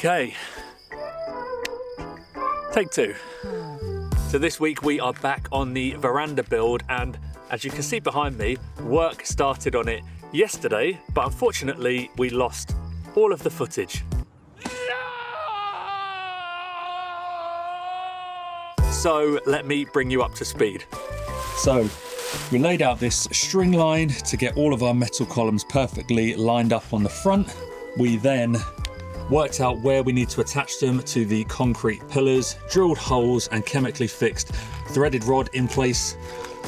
Okay, take two. So this week we are back on the veranda build, and as you can see behind me, work started on it yesterday, but unfortunately we lost all of the footage. So let me bring you up to speed. So we laid out this string line to get all of our metal columns perfectly lined up on the front. We then worked out where we need to attach them to the concrete pillars, drilled holes and chemically fixed threaded rod in place,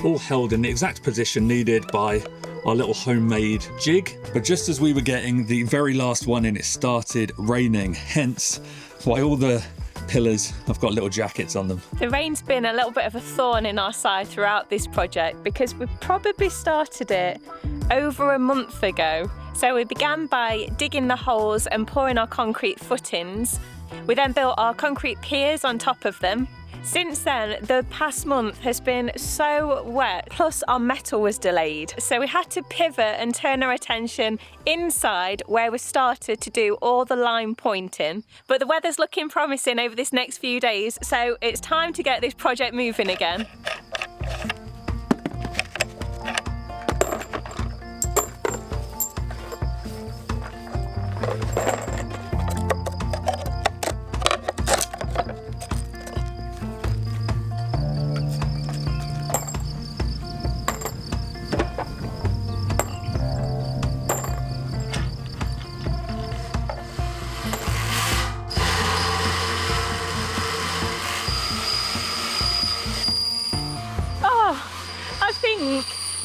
all held in the exact position needed by our little homemade jig. But just as we were getting the very last one in, it started raining, hence why all the pillars have got little jackets on them. The rain's been a little bit of a thorn in our side throughout this project because we probably started it over a month ago. So we began by digging the holes and pouring our concrete footings. We then built our concrete piers on top of them. Since then, the past month has been so wet, plus our metal was delayed. So we had to pivot and turn our attention inside where we started to do all the line pointing. But the weather's looking promising over this next few days, so it's time to get this project moving again.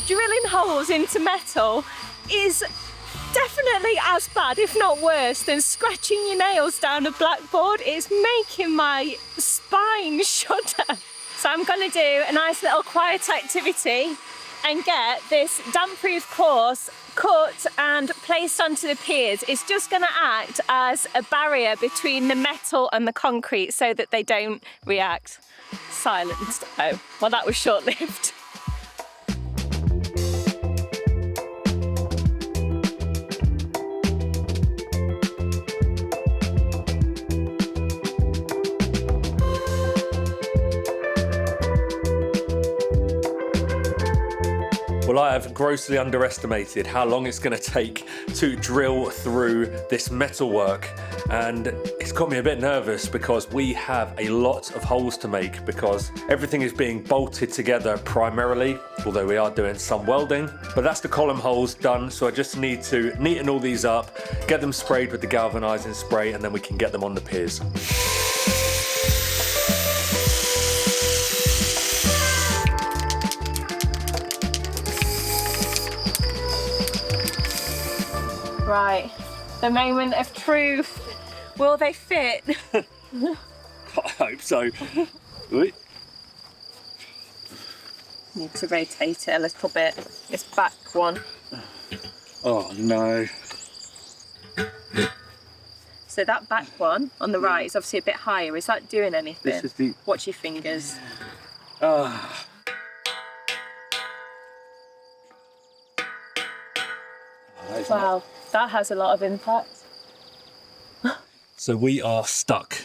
Drilling holes into metal is definitely as bad, if not worse, than scratching your nails down a blackboard. It's making my spine shudder. So I'm going to do a nice little quiet activity and get this damp-proof course cut and placed onto the piers. It's just going to act as a barrier between the metal and the concrete so that they don't react. Silenced. Oh, well, that was short-lived. Well, I have grossly underestimated how long it's going to take to drill through this metalwork, and it's got me a bit nervous because we have a lot of holes to make because everything is being bolted together primarily, although we are doing some welding. But that's the column holes done, so I just need to neaten all these up, get them sprayed with the galvanizing spray, and then we can get them on the piers. Right, the moment of truth. Will they fit? I hope so. Need to rotate it a little bit. This back one. Oh no. So that back one on the right is obviously a bit higher. Is that doing anything? This is the... Watch your fingers. Wow, that has a lot of impact. So we are stuck.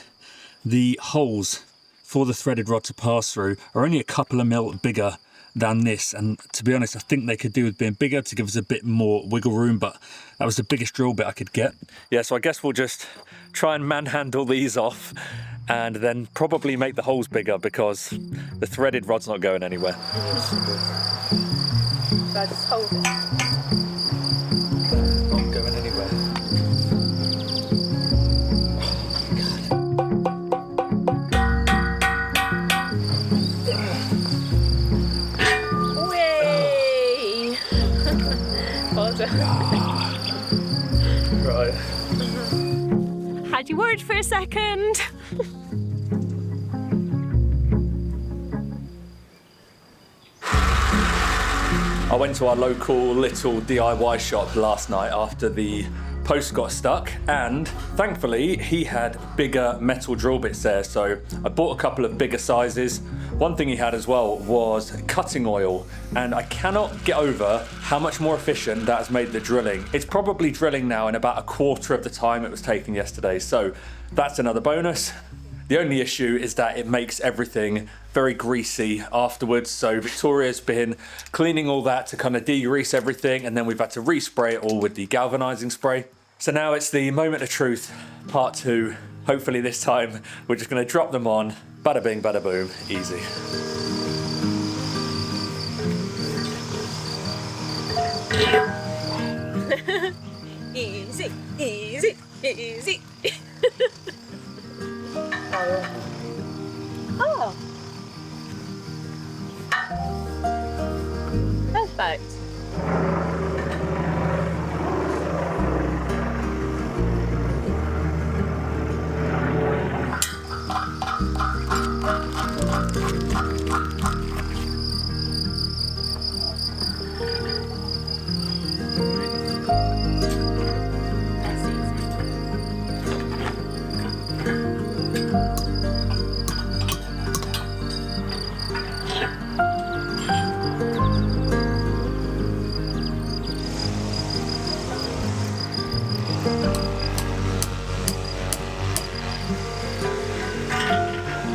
The holes for the threaded rod to pass through are only a couple of mil bigger than this, and to be honest I think they could do with being bigger to give us a bit more wiggle room, but that was the biggest drill bit I could get. Yeah, so I guess we'll just try and manhandle these off and then probably make the holes bigger because the threaded rod's not going anywhere. So I just hold it. Not going anywhere. Whee! Well done. Right. Had you worried for a second? I went to our local little DIY shop last night after the post got stuck, and thankfully he had bigger metal drill bits there, so I bought a couple of bigger sizes. One thing he had as well was cutting oil, and I cannot get over how much more efficient that has made the drilling. It's probably drilling now in about a quarter of the time it was taking yesterday, so that's another bonus. The only issue is that it makes everything very greasy afterwards, so Victoria's been cleaning all that to kind of degrease everything, and then we've had to respray it all with the galvanizing spray. So now it's the moment of truth, part 2. Hopefully this time we're just going to drop them on, bada bing, bada boom, easy. Easy, easy, easy. Oh. Perfect.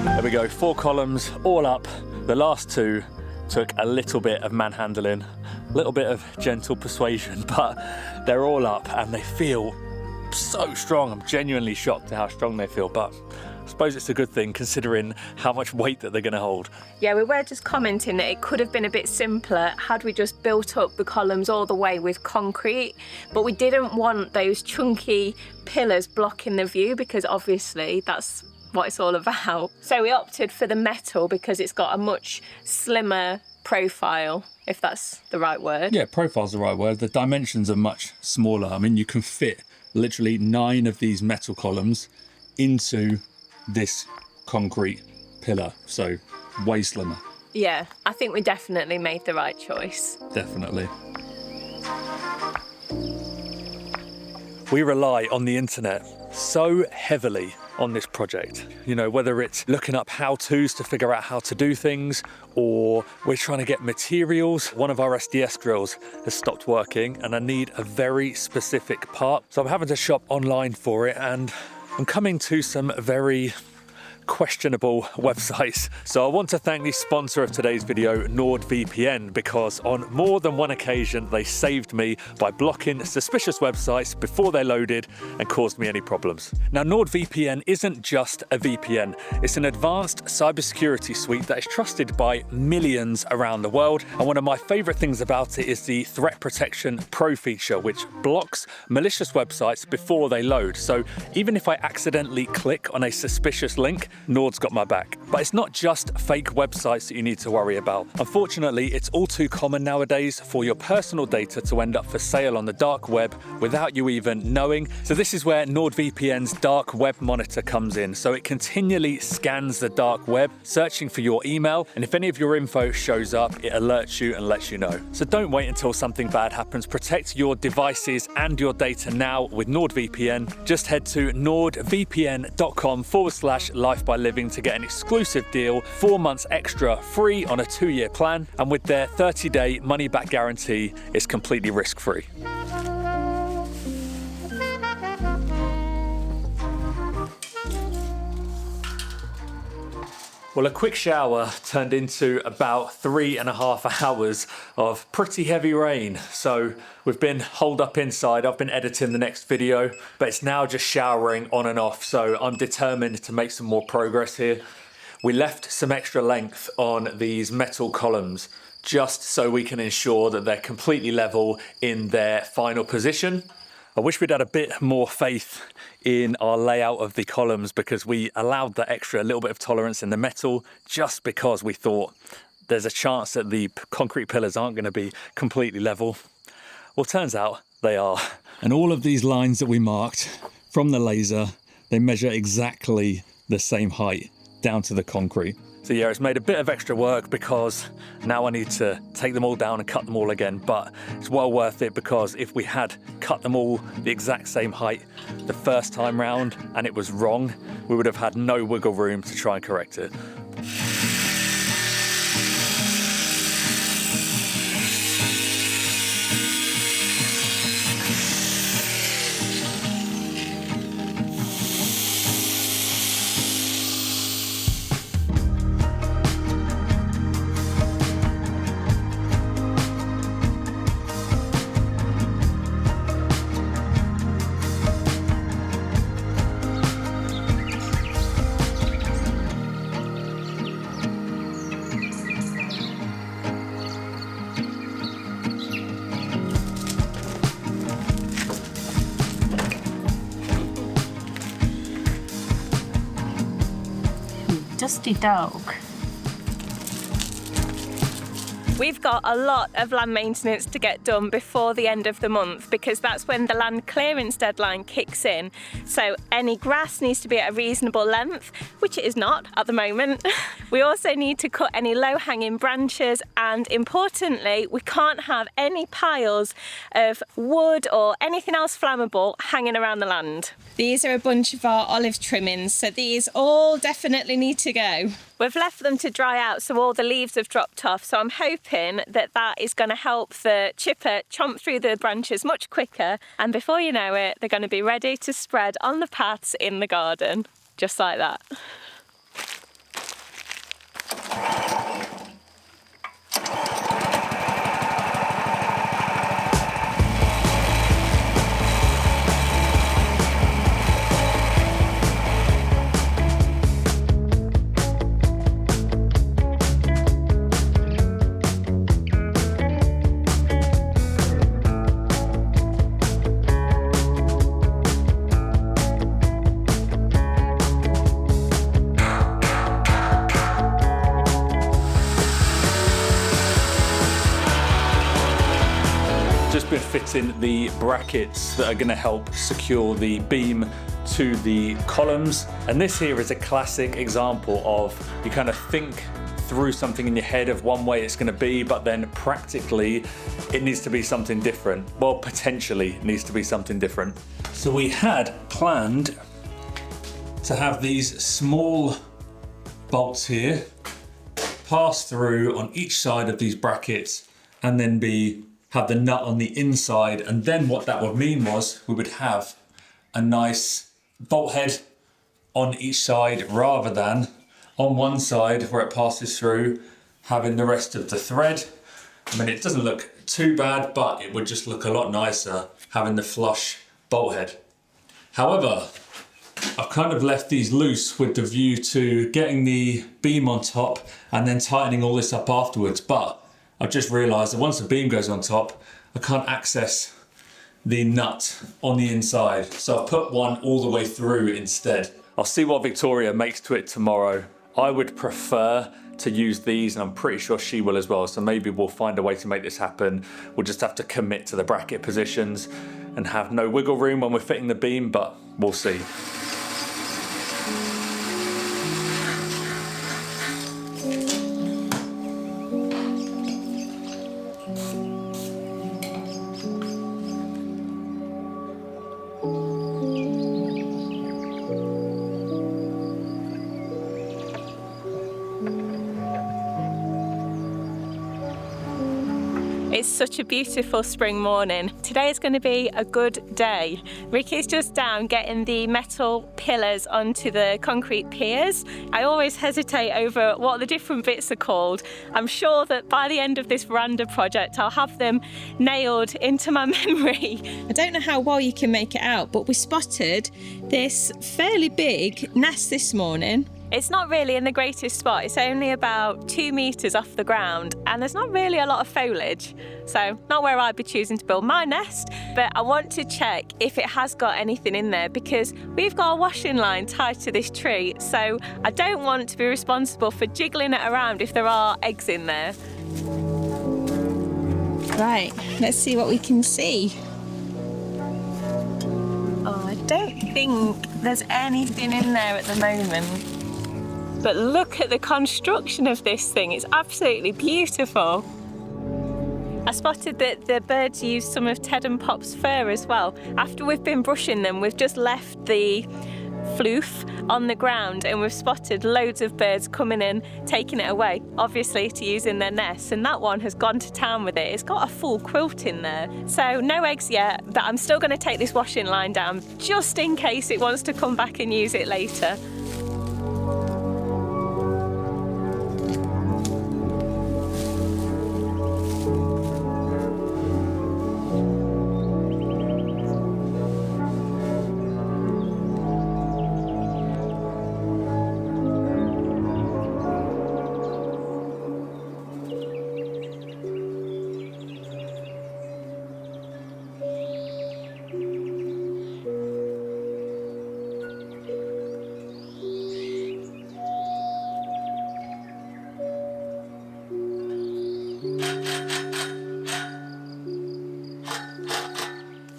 There we go, 4 columns all up. The last 2 took a little bit of manhandling, a little bit of gentle persuasion, but they're all up and they feel so strong. I'm genuinely shocked at how strong they feel, but I suppose it's a good thing considering how much weight that they're going to hold. Yeah, we were just commenting that it could have been a bit simpler had we just built up the columns all the way with concrete, but we didn't want those chunky pillars blocking the view because obviously that's what it's all about. So we opted for the metal because it's got a much slimmer profile, if that's the right word. Yeah, profile's the right word. The dimensions are much smaller. I mean, you can fit literally 9 of these metal columns into this concrete pillar, so way slimmer. Yeah, I think we definitely made the right choice. Definitely. We rely on the internet so heavily on this project. You know, whether it's looking up how-tos to figure out how to do things, or we're trying to get materials. One of our SDS drills has stopped working and I need a very specific part. So I'm having to shop online for it, and I'm coming to some very questionable websites. So I want to thank the sponsor of today's video, NordVPN, because on more than one occasion they saved me by blocking suspicious websites before they loaded and caused me any problems. Now, NordVPN isn't just a VPN, it's an advanced cybersecurity suite that is trusted by millions around the world, and one of my favorite things about it is the Threat Protection Pro feature, which blocks malicious websites before they load. So even if I accidentally click on a suspicious link, Nord's got my back. But it's not just fake websites that you need to worry about. Unfortunately, it's all too common nowadays for your personal data to end up for sale on the dark web without you even knowing. So this is where NordVPN's dark web monitor comes in. So it continually scans the dark web, searching for your email, and if any of your info shows up, it alerts you and lets you know. So don't wait until something bad happens. Protect your devices and your data now with NordVPN. Just head to nordvpn.com/life by living to get an exclusive deal, 4 months extra free on a 2-year plan, and with their 30-day money-back guarantee, it's completely risk-free. Well, a quick shower turned into about 3.5 hours of pretty heavy rain. So we've been holed up inside. I've been editing the next video, but it's now just showering on and off. So I'm determined to make some more progress here. We left some extra length on these metal columns just so we can ensure that they're completely level in their final position. I wish we'd had a bit more faith in our layout of the columns, because we allowed that extra little bit of tolerance in the metal just because we thought there's a chance that the concrete pillars aren't going to be completely level. Well, turns out they are. And all of these lines that we marked from the laser, they measure exactly the same height down to the concrete. So yeah, it's made a bit of extra work because now I need to take them all down and cut them all again, but it's well worth it because if we had cut them all the exact same height the first time round and it was wrong, we would have had no wiggle room to try and correct it. Dusty dog. We've got a lot of land maintenance to get done before the end of the month because that's when the land clearance deadline kicks in. So any grass needs to be at a reasonable length, which it is not at the moment. We also need to cut any low-hanging branches, and importantly, we can't have any piles of wood or anything else flammable hanging around the land. These are a bunch of our olive trimmings, so these all definitely need to go. We've left them to dry out so all the leaves have dropped off, so I'm hoping that that is going to help the chipper chomp through the branches much quicker, and before you know it, they're going to be ready to spread on the paths in the garden, just like that. Just been fitting the brackets that are going to help secure the beam to the columns, and this here is a classic example of you kind of think through something in your head of one way it's going to be, but then practically it needs to be something different. Well, potentially needs to be something different. So we had planned to have these small bolts here pass through on each side of these brackets and then have the nut on the inside, and then what that would mean was we would have a nice bolt head on each side rather than on one side where it passes through having the rest of the thread. I mean, it doesn't look too bad, but it would just look a lot nicer having the flush bolt head. However, I've kind of left these loose with the view to getting the beam on top and then tightening all this up afterwards, but I've just realised that once the beam goes on top, I can't access the nut on the inside. So I've put one all the way through instead. I'll see what Victoria makes to it tomorrow. I would prefer to use these, and I'm pretty sure she will as well. So maybe we'll find a way to make this happen. We'll just have to commit to the bracket positions and have no wiggle room when we're fitting the beam, but we'll see. It's such a beautiful spring morning. Today is going to be a good day. Ricky's just down getting the metal pillars onto the concrete piers. I always hesitate over what the different bits are called. I'm sure that by the end of this veranda project, I'll have them nailed into my memory. I don't know how well you can make it out, but we spotted this fairly big nest this morning. It's not really in the greatest spot. It's only about 2 metres off the ground and there's not really a lot of foliage. So not where I'd be choosing to build my nest, but I want to check if it has got anything in there because we've got a washing line tied to this tree. So I don't want to be responsible for jiggling it around if there are eggs in there. Right, let's see what we can see. Oh, I don't think there's anything in there at the moment. But look at the construction of this thing. It's absolutely beautiful. I spotted that the birds use some of Ted and Pop's fur as well. After we've been brushing them, we've just left the floof on the ground and we've spotted loads of birds coming in, taking it away, obviously to use in their nests, and that one has gone to town with it. It's got a full quilt in there. So no eggs yet, but I'm still going to take this washing line down just in case it wants to come back and use it later.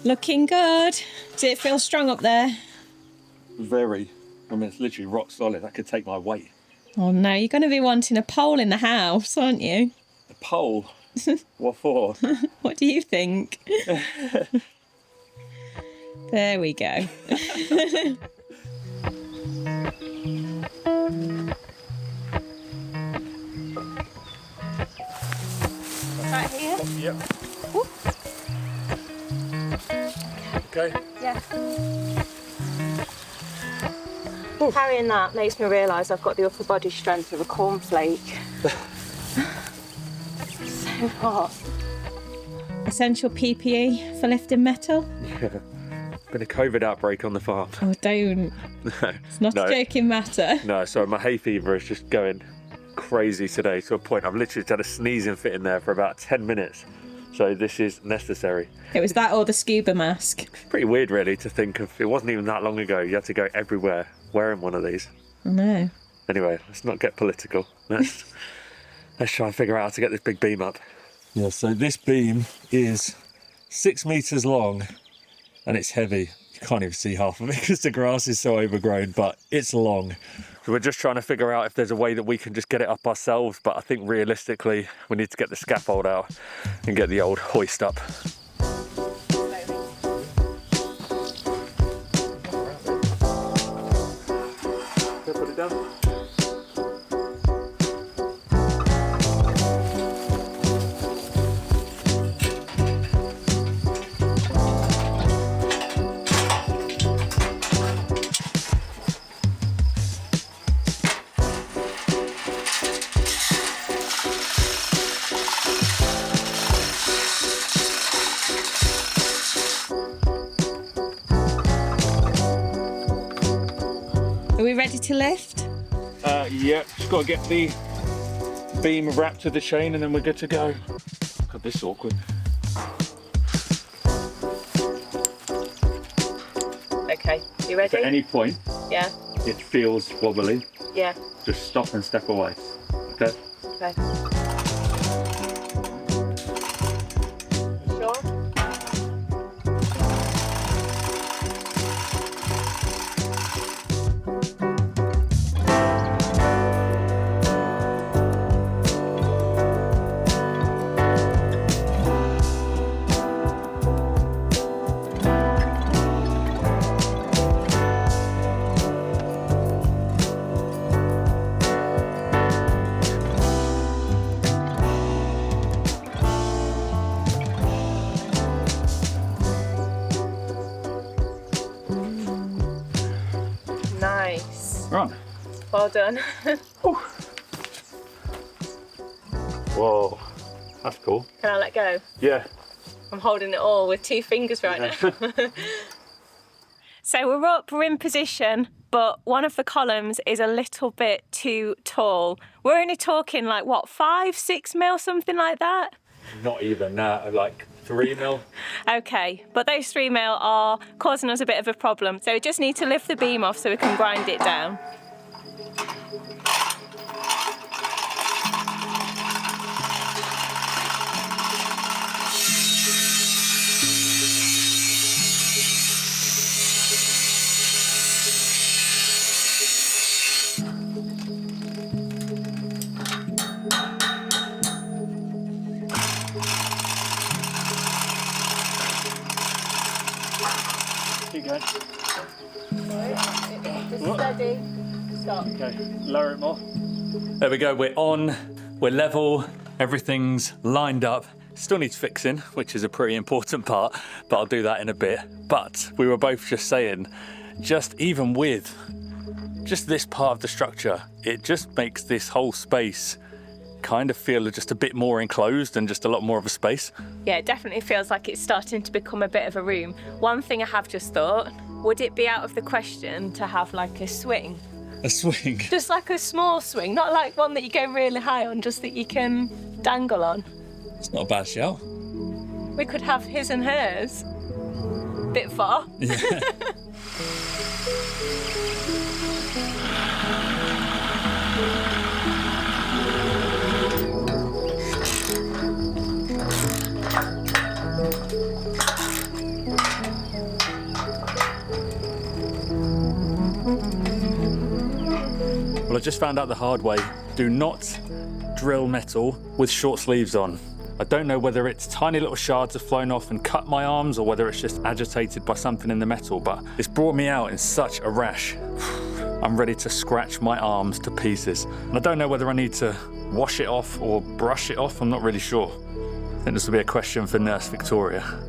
Looking good. Does it feel strong up there? Very. I mean, it's literally rock solid. That could take my weight. Oh no, you're going to be wanting a pole in the house, aren't you? A pole? What for? What do you think? There we go. Right here? Yep. Ooh. Okay. Yeah. Carrying that makes me realise I've got the upper body strength of a cornflake. So hot. Essential PPE for lifting metal? Yeah. Been a COVID outbreak on the farm. Oh, don't. No. It's not a joking matter. No, so my hay fever is just going crazy today to a point I've literally had a sneezing fit in there for about 10 minutes. So this is necessary. It was that or the scuba mask. It's pretty weird really to think of. It wasn't even that long ago. You had to go everywhere wearing one of these. I know. Anyway, let's not get political. Let's try and figure out how to get this big beam up. Yeah, so this beam is 6 meters long and it's heavy. You can't even see half of it because the grass is so overgrown, but it's long. So we're just trying to figure out if there's a way that we can just get it up ourselves, but I think realistically we need to get the scaffold out and get the old hoist up. Put it down. Are we ready to lift? Yeah, just got to get the beam wrapped to the chain and then we're good to go. God, this is awkward. Okay, you ready? At any point, Yeah. it feels wobbly, Yeah. just stop and step away. Okay? Okay. Sure? Nice. Right. Well done. Whoa, that's cool. Can I let go? Yeah. I'm holding it all with 2 fingers right now. So we're up, we're in position, but one of the columns is a little bit too tall. We're only talking like, what, 5, 6 mil, something like that? Not even that, like 3 mil. Okay, but those 3 mil are causing us a bit of a problem. So we just need to lift the beam off so we can grind it down. going? Steady. Stop. Okay, lower it more. There we go, we're on, we're level, everything's lined up. Still needs fixing, which is a pretty important part, but I'll do that in a bit. But we were both just saying, just even with just this part of the structure, it just makes this whole space kind of feel just a bit more enclosed and just a lot more of a space. Yeah, it definitely feels like it's starting to become a bit of a room. One thing I have just thought, would it be out of the question to have like a swing? A swing? Just like a small swing, not like one that you go really high on, just that you can dangle on. It's not a bad shout. We could have his and hers. Bit far. Yeah. Well, I just found out the hard way. Do not drill metal with short sleeves on. I don't know whether it's tiny little shards have flown off and cut my arms or whether it's just agitated by something in the metal, but it's brought me out in such a rash. I'm ready to scratch my arms to pieces. And I don't know whether I need to wash it off or brush it off. I'm not really sure. I think this will be a question for Nurse Victoria.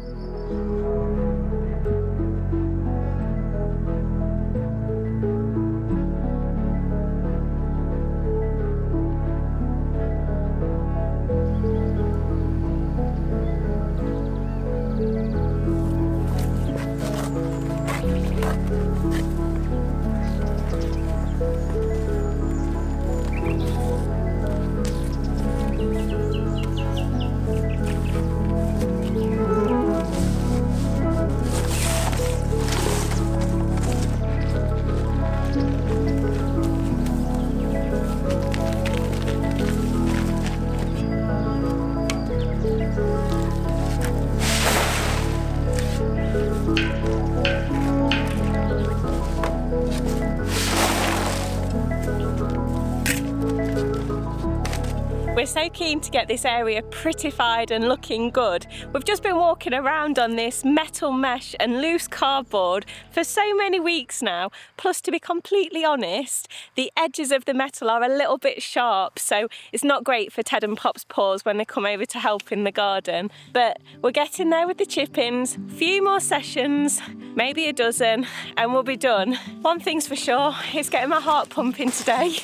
We're so keen to get this area prettified and looking good. We've just been walking around on this metal mesh and loose cardboard for so many weeks now. Plus, to be completely honest, the edges of the metal are a little bit sharp, so it's not great for Ted and Pop's paws when they come over to help in the garden. But we're getting there with the chip-ins, few more sessions, maybe a dozen, and we'll be done. One thing's for sure, it's getting my heart pumping today.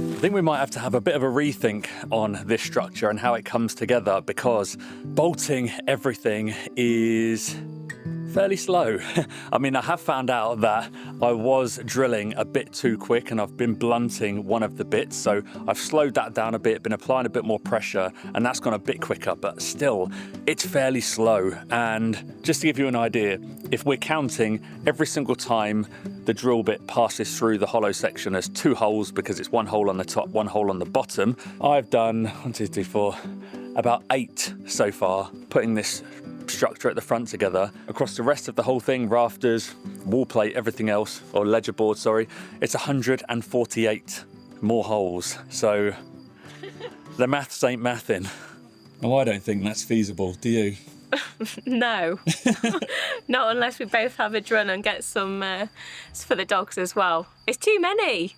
I think we might have to have a bit of a rethink on this structure and how it comes together, because bolting everything is fairly slow. I mean, I have found out that I was drilling a bit too quick and I've been blunting one of the bits, so I've slowed that down a bit, been applying a bit more pressure, and that's gone a bit quicker, but still, it's fairly slow. And just to give you an idea, if we're counting every single time the drill bit passes through the hollow section as 2 holes, because it's 1 hole on the top, 1 hole on the bottom, I've done 1, 2, 3, 4, about 8 so far, putting this structure at the front together. Across the rest of the whole thing, rafters, wall plate, everything else, or ledger board, sorry, it's 148 more holes. So the maths ain't mathing. Oh, I don't think that's feasible, do you? No, not unless we both have a drill and get some for the dogs as well. It's too many.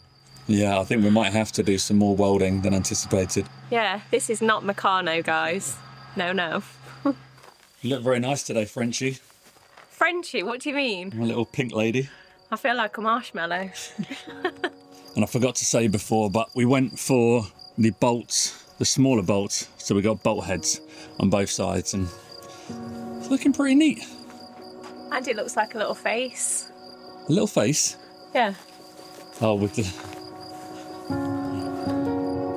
Yeah, I think we might have to do some more welding than anticipated. Yeah, this is not Meccano, guys. No, no. You look very nice today, Frenchie. Frenchie, what do you mean? My little pink lady. I feel like a marshmallow. And I forgot to say before, but we went for the bolts, the smaller bolts. So we got bolt heads on both sides, and it's looking pretty neat. And it looks like a little face. A little face? Yeah. Oh, with the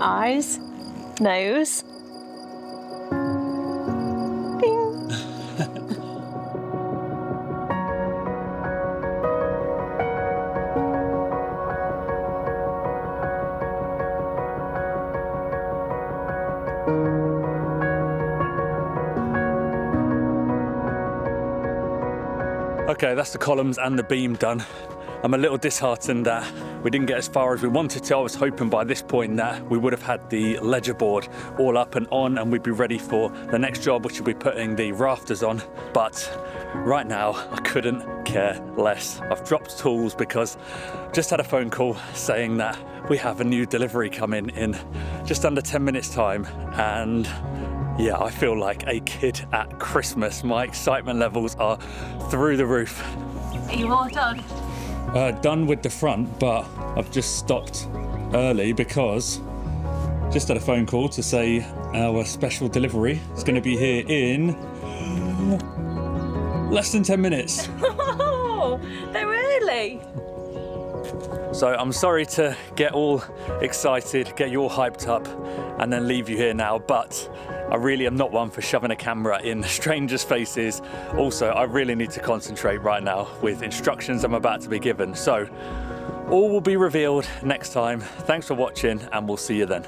eyes, nose. Ding. Okay, that's the columns and the beam done. I'm a little disheartened that we didn't get as far as we wanted to. I was hoping by this point that we would have had the ledger board all up and on and we'd be ready for the next job, which will be putting the rafters on. But right now, I couldn't care less. I've dropped tools because just had a phone call saying that we have a new delivery coming in just under 10 minutes time. And yeah, I feel like a kid at Christmas. My excitement levels are through the roof. Are you all done? Done with the front, but I've just stopped early because just had a phone call to say our special delivery is going to be here in less than 10 minutes. Oh, they're early. So I'm sorry to get all excited, get you all hyped up and then leave you here now, but I really am not one for shoving a camera in strangers' faces. Also, I really need to concentrate right now with instructions I'm about to be given. So all will be revealed next time. Thanks for watching and we'll see you then.